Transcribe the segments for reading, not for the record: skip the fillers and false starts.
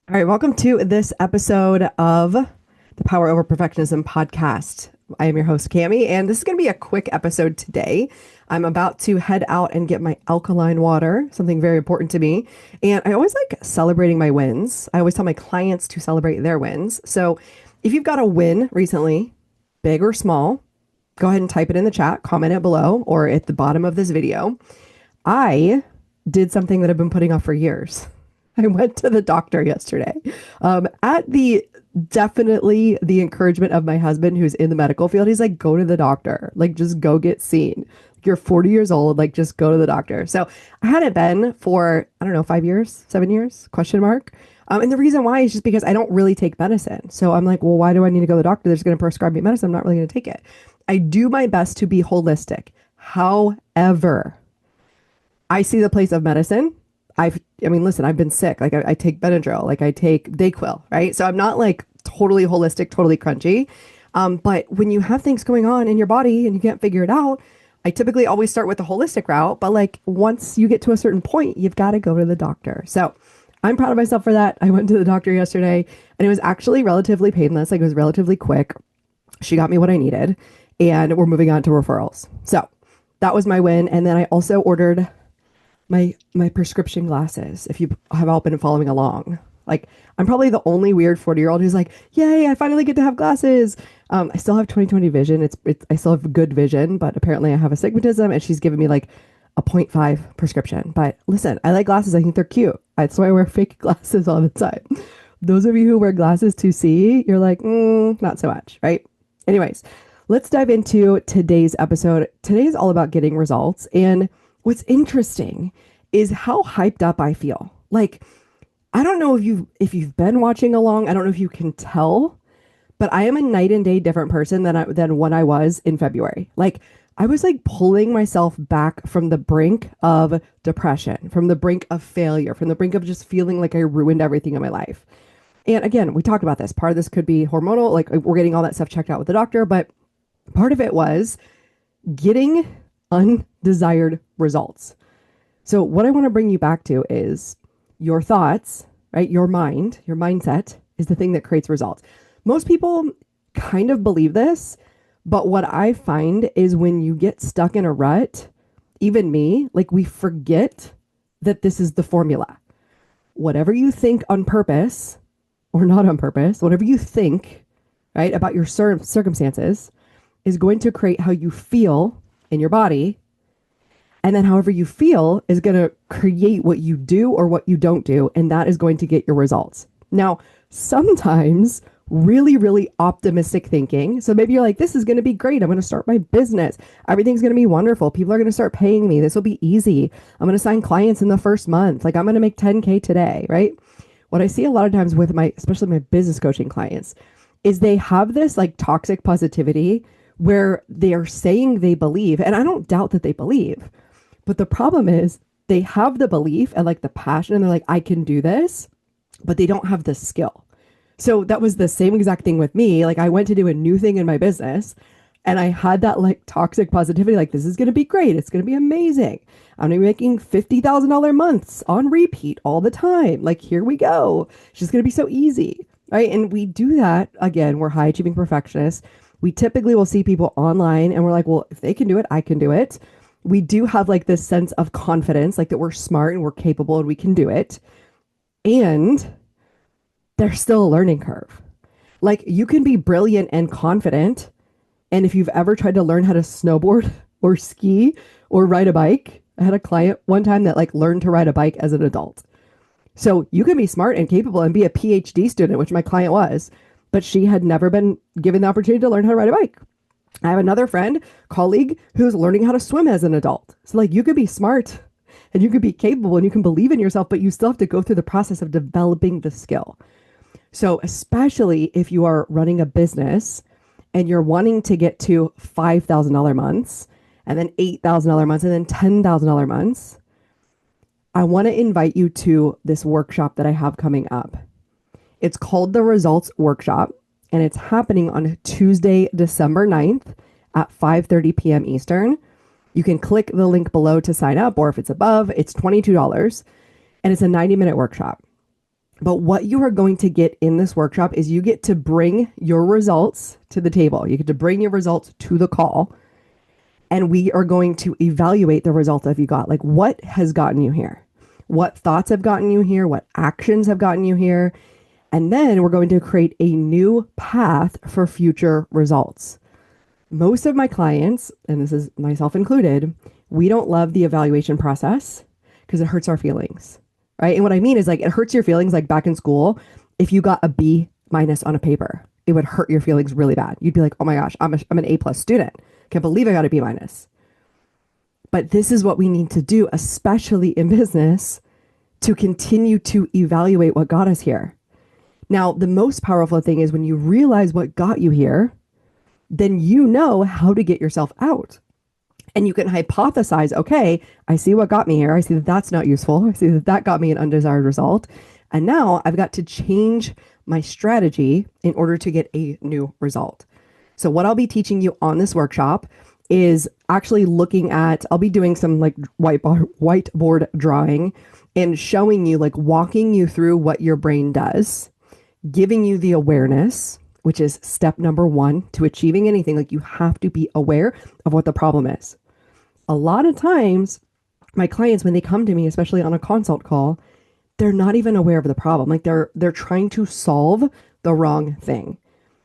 All right, welcome to this episode of the Power Over Perfectionism podcast. I am your host, Cami, and this is going to be a quick episode today. I'm about to head out and get my alkaline water, something very important to me. And I always like celebrating my wins. I always tell my clients to celebrate their wins. So if you've got a win recently, big or small, go ahead and type it in the chat, comment it below, or at the bottom of this video. I did something that I've been putting off for years. I went to the doctor yesterday at the definitely the encouragement of my husband, who's in the medical field. He's like, go to the doctor, like, just go get seen. You're 40 years old, like, just go to the doctor. So I hadn't been for, I don't know, 5 years, 7 years, question mark. And the reason why is just because I don't really take medicine. So I'm like, well, why do I need to go to the doctor? They're just going to prescribe me medicine. I'm not really going to take it. I do my best to be holistic. However, I see the place of medicine. Listen, I've been sick. Like I take Benadryl, like I take Dayquil, right? So I'm not like totally holistic, totally crunchy. But when you have things going on in your body and you can't figure it out, I typically always start with the holistic route. But like once you get to a certain point, you've got to go to the doctor. So I'm proud of myself for that. I went to the doctor yesterday and it was actually relatively painless. Like it was relatively quick. She got me what I needed and we're moving on to referrals. So that was my win. And then I also ordered my prescription glasses, if you have all been following along. Like, I'm probably the only weird 40-year-old who's like, yay, I finally get to have glasses. I still have 20/20 vision. I still have good vision, but apparently I have astigmatism and she's giving me like a point 0.5 prescription. But listen, I like glasses. I think they're cute. That's why I wear fake glasses all the time. Those of you who wear glasses to see, you're like, not so much, right? Anyways, let's dive into today's episode. Today is all about getting results. And what's interesting is how hyped up I feel. Like, I don't know if you've been watching along. I don't know if you can tell, but I am a night and day different person than when I was in February. Like, I was like pulling myself back from the brink of depression, from the brink of failure, from the brink of just feeling like I ruined everything in my life. And again, we talked about this. Part of this could be hormonal, like we're getting all that stuff checked out with the doctor, but part of it was getting undesired results. So what I want to bring you back to is your thoughts, right? Your mind, your mindset is the thing that creates results. Most people kind of believe this, but what I find is when you get stuck in a rut, even me, like we forget that this is the formula. Whatever you think on purpose or not on purpose, whatever you think, right, about your circumstances is going to create how you feel in your body. And then however you feel is going to create what you do or what you don't do. And that is going to get your results. Now, sometimes really, really optimistic thinking. So maybe you're like, this is going to be great. I'm going to start my business. Everything's going to be wonderful. People are going to start paying me. This will be easy. I'm going to sign clients in the first month. Like I'm going to make 10K today, right? What I see a lot of times with especially my business coaching clients, is they have this like toxic positivity where they are saying they believe, and I don't doubt that they believe, but the problem is they have the belief and like the passion and they're like, I can do this, but they don't have the skill. So that was the same exact thing with me. Like I went to do a new thing in my business and I had that like toxic positivity, like this is going to be great. It's going to be amazing. I'm going to be making $50,000 months on repeat all the time. Like, here we go. It's just going to be so easy. Right. And we do that again. We're high achieving perfectionists. We typically will see people online and we're like, well, if they can do it, I can do it. We do have like this sense of confidence, like that we're smart and we're capable and we can do it. And there's still a learning curve. Like you can be brilliant and confident. And if you've ever tried to learn how to snowboard or ski or ride a bike, I had a client one time that like learned to ride a bike as an adult. So you can be smart and capable and be a PhD student, which my client was, but she had never been given the opportunity to learn how to ride a bike. I have another friend, colleague, who's learning how to swim as an adult. So like you could be smart and you could be capable and you can believe in yourself, but you still have to go through the process of developing the skill. So especially if you are running a business and you're wanting to get to $5,000 months and then $8,000 months and then $10,000 months, I want to invite you to this workshop that I have coming up. It's called the Results Workshop, and it's happening on Tuesday, December 9th at 5:30 p.m. Eastern. You can click the link below to sign up, or if it's above, it's $22, and it's a 90-minute workshop. But what you are going to get in this workshop is you get to bring your results to the table. You get to bring your results to the call, and we are going to evaluate the results that you got. Like, what has gotten you here? What thoughts have gotten you here? What actions have gotten you here? And then we're going to create a new path for future results. Most of my clients, and this is myself included, we don't love the evaluation process because it hurts our feelings, right? And what I mean is, like, it hurts your feelings, like back in school, if you got a B minus on a paper, it would hurt your feelings really bad. You'd be like, oh my gosh, I'm an A plus student. Can't believe I got a B minus. But this is what we need to do, especially in business, to continue to evaluate what got us here. Now, the most powerful thing is when you realize what got you here, then you know how to get yourself out. And you can hypothesize, okay, I see what got me here. I see that that's not useful. I see that that got me an undesired result. And now I've got to change my strategy in order to get a new result. So what I'll be teaching you on this workshop is actually looking at, I'll be doing some like whiteboard drawing and showing you, like walking you through what your brain does, giving you the awareness, which is step number one to achieving anything. Like, you have to be aware of what the problem is. A lot of times, my clients, when they come to me, especially on a consult call, they're not even aware of the problem. Like, they're trying to solve the wrong thing.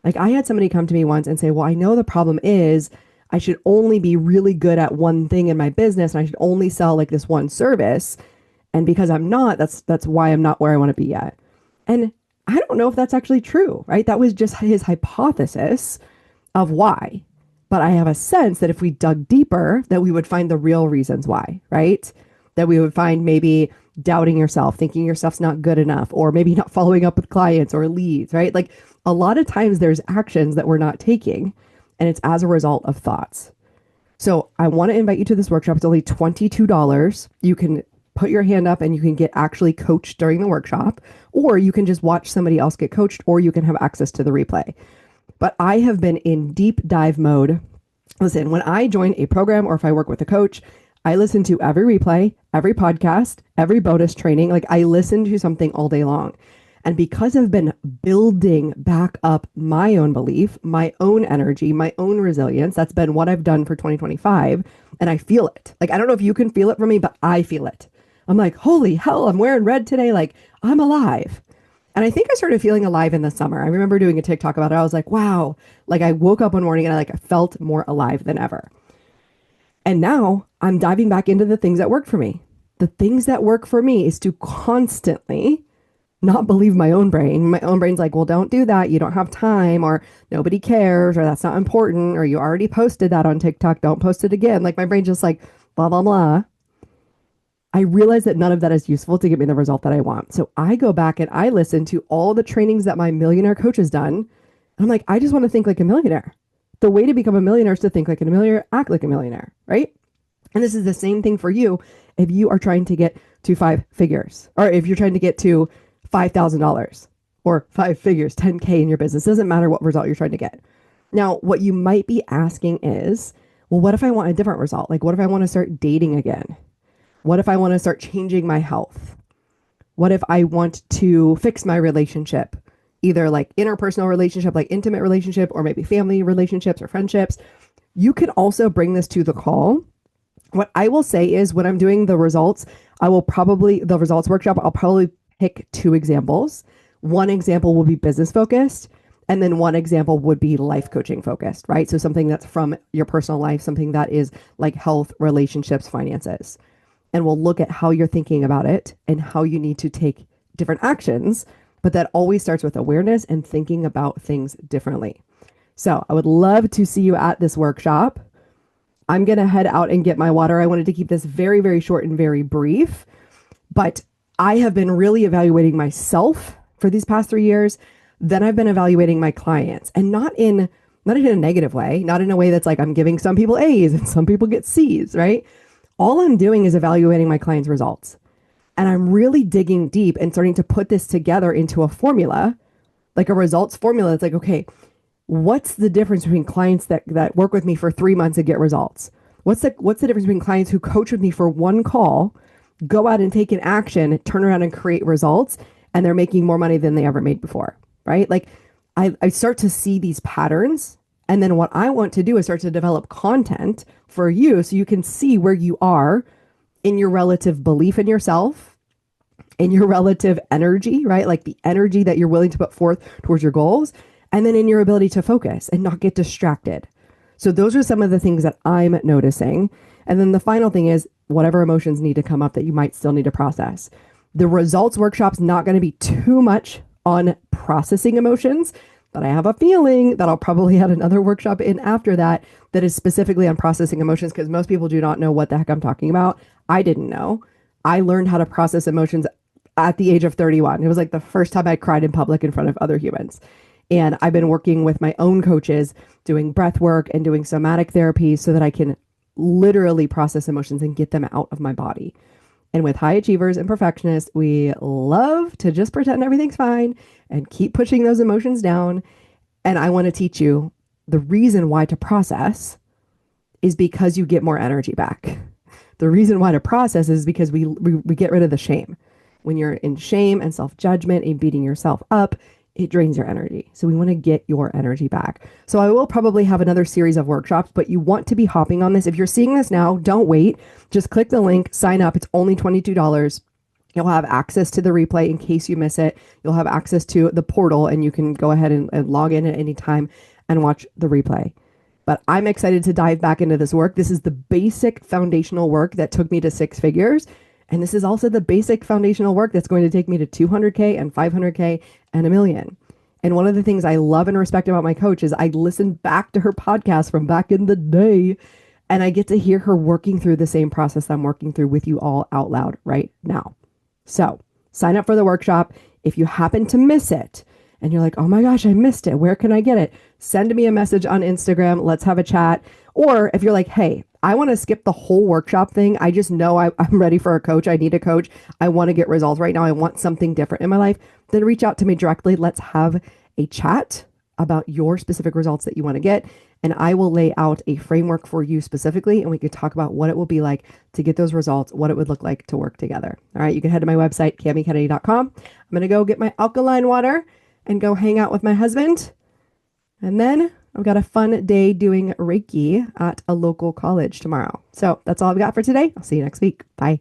Like, I had somebody come to me once and say, well, I know the problem is I should only be really good at one thing in my business, and I should only sell like this one service. And because I'm not, that's why I'm not where I want to be yet. And I don't know if that's actually true, right? That was just his hypothesis of why. But I have a sense that if we dug deeper, that we would find the real reasons why, right? That we would find maybe doubting yourself, thinking your stuff's not good enough, or maybe not following up with clients or leads, right? Like, a lot of times there's actions that we're not taking, and it's as a result of thoughts. So I want to invite you to this workshop. It's only $22. You can put your hand up and you can get actually coached during the workshop, or you can just watch somebody else get coached, or you can have access to the replay. But I have been in deep dive mode. Listen, when I join a program or if I work with a coach, I listen to every replay, every podcast, every bonus training. Like, I listen to something all day long. And because I've been building back up my own belief, my own energy, my own resilience, that's been what I've done for 2025. And I feel it. Like, I don't know if you can feel it from me, but I feel it. I'm like, holy hell, I'm wearing red today. Like, I'm alive. And I think I started feeling alive in the summer. I remember doing a TikTok about it. I was like, wow. Like, I woke up one morning and I felt more alive than ever. And now I'm diving back into the things that work for me. The things that work for me is to constantly not believe my own brain. My own brain's like, well, don't do that. You don't have time, or nobody cares, or that's not important, or you already posted that on TikTok. Don't post it again. Like, my brain's just like, blah, blah, blah. I realize that none of that is useful to get me the result that I want. So I go back and I listen to all the trainings that my millionaire coach has done. And I'm like, I just want to think like a millionaire. The way to become a millionaire is to think like a millionaire, act like a millionaire, right? And this is the same thing for you if you are trying to get to 5 figures, or if you're trying to get to $5,000 or 5 figures, 10K in your business. It doesn't matter what result you're trying to get. Now, what you might be asking is, well, what if I want a different result? Like, what if I want to start dating again? What if I want to start changing my health? What if I want to fix my relationship? Either like interpersonal relationship, like intimate relationship, or maybe family relationships or friendships. You can also bring this to the call. What I will say is, when I'm doing the results, the results workshop, I'll probably pick 2 examples. One example will be business focused, and then one example would be life coaching focused, right? So something that's from your personal life, something that is like health, relationships, finances. And we'll look at how you're thinking about it and how you need to take different actions. But that always starts with awareness and thinking about things differently. So I would love to see you at this workshop. I'm going to head out and get my water. I wanted to keep this very, very short and very brief. But I have been really evaluating myself for these past 3 years. Then I've been evaluating my clients, and not in a negative way, not in a way that's like I'm giving some people A's and some people get C's, right? All I'm doing is evaluating my clients' results. And I'm really digging deep and starting to put this together into a formula, like a results formula. It's like, okay, what's the difference between clients that work with me for 3 months and get results? What's the difference between clients who coach with me for one call, go out and take an action, turn around and create results? and they're making more money than they ever made before, right? Like I start to see these patterns. And then what I want to do is start to develop content for you so you can see where you are in your relative belief in yourself, in your relative energy, right? Like the energy that you're willing to put forth towards your goals, and then in your ability to focus and not get distracted. So those are some of the things that I'm noticing. And then the final thing is whatever emotions need to come up that you might still need to process. The results workshop's not going to be too much on processing emotions, but I have a feeling that I'll probably add another workshop in after that that is specifically on processing emotions because most people do not know what the heck I'm talking about. I didn't know. I learned how to process emotions at the age of 31. It was like the first time I cried in public in front of other humans. And I've been working with my own coaches, doing breath work and doing somatic therapy so that I can literally process emotions and get them out of my body. And with high achievers and perfectionists, we love to just pretend everything's fine and keep pushing those emotions down. And I want to teach you the reason why to process is because you get more energy back. The reason why to process is because we get rid of the shame. When you're in shame and self-judgment and beating yourself up, it drains your energy. So we want to get your energy back. So I will probably have another series of workshops, but you want to be hopping on this. If you're seeing this now, don't wait. Just click the link, sign up. It's only $22. You'll have access to the replay in case you miss it. You'll have access to the portal and you can go ahead and log in at any time and watch the replay. But I'm excited to dive back into this work. This is the basic foundational work that took me to six figures. And this is also the basic foundational work that's going to take me to 200K and 500K and a million. And one of the things I love and respect about my coach is I listen back to her podcast from back in the day and I get to hear her working through the same process I'm working through with you all out loud right now. So sign up for the workshop. If you happen to miss it and you're like, oh my gosh, I missed it. Where can I get it? Send me a message on Instagram. Let's have a chat. Or if you're like, hey, I want to skip the whole workshop thing. I just know I'm ready for a coach. I need a coach. I want to get results right now. I want something different in my life. Then reach out to me directly. Let's have a chat about your specific results that you want to get. And I will lay out a framework for you specifically. And we could talk about what it will be like to get those results, what it would look like to work together. All right. You can head to my website, CamiKennedy.com. I'm going to go get my alkaline water and go hang out with my husband. And then I've got a fun day doing Reiki at a local college tomorrow. So that's all I've got for today. I'll see you next week. Bye.